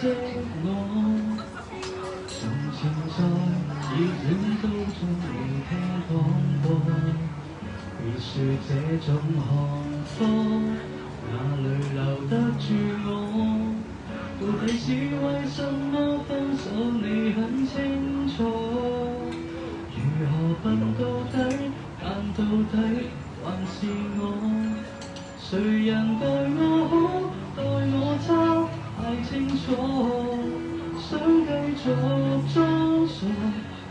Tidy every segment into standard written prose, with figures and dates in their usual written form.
識我。從前在熱戀高中未聽講過，別說這種看法哪裏留得住我？到底是為什麼分手你很清楚，如何笨到底，但到底還是我。誰人待我好，待我差，太清楚。想繼續裝傻，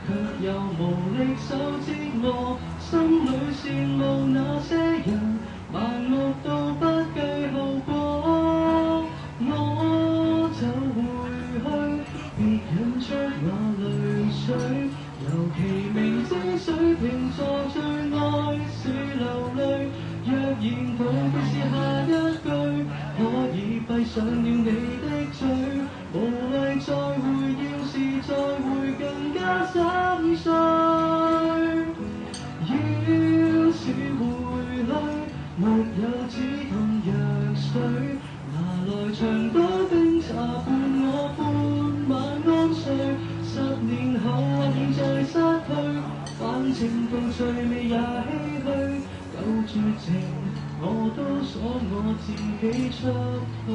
卻又無力受折磨。心裏羨慕那些人，盲目到不計後果。我就回去，別引出我淚水。尤其明知水瓶座最愛是流淚。若然逃避是下一句，可以閉上了你的嘴。無謂再會，要是再會更加心碎。要是回去，沒有止痛藥水，拿來長島冰茶伴我半晚安睡。10年後或現在失去，反正到最尾也唏噓。夠絕情，我都鎖我自己出去。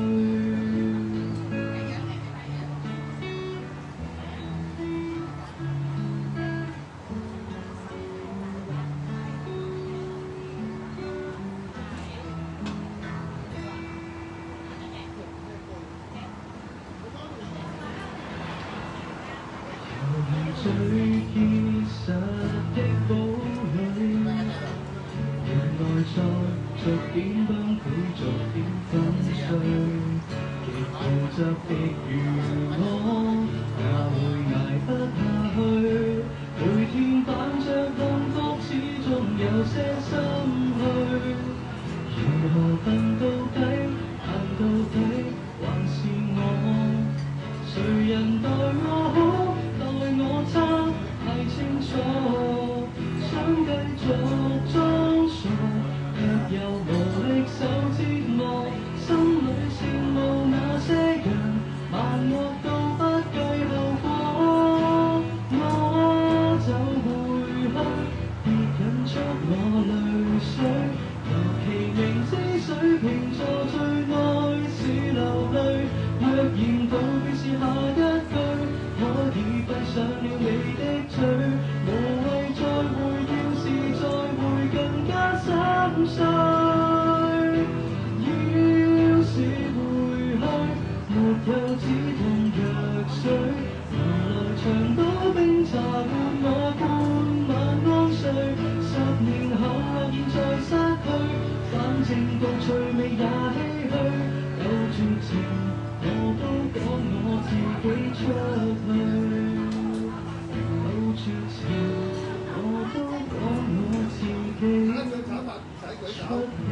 最結實的堡壘，原來在逐點崩潰，逐點粉碎。極固執的如我，也會捱不下去。每天扮着幸福，始終有些心虛。如何笨到底，但到底還是我。誰人待我好，待我差，太清楚。想繼續裝傻，卻又無力受折磨。心裏羨慕那些人，盲目到不計後果。我就回去，別引出我淚水。尤其明知水瓶座最愛是流淚。若然逃避是下一句，可以閉上了你的嘴。無謂再會，要是再會更加心碎。要是回去，沒有止痛藥水，拿來長島冰茶伴我半晚安睡。10年後或現在失去，反正到最尾也唏噓。有絕情，我都講我自己出去。有絕情，我都講我自己出去。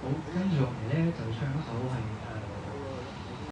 好，跟住落嚟咧就唱一首係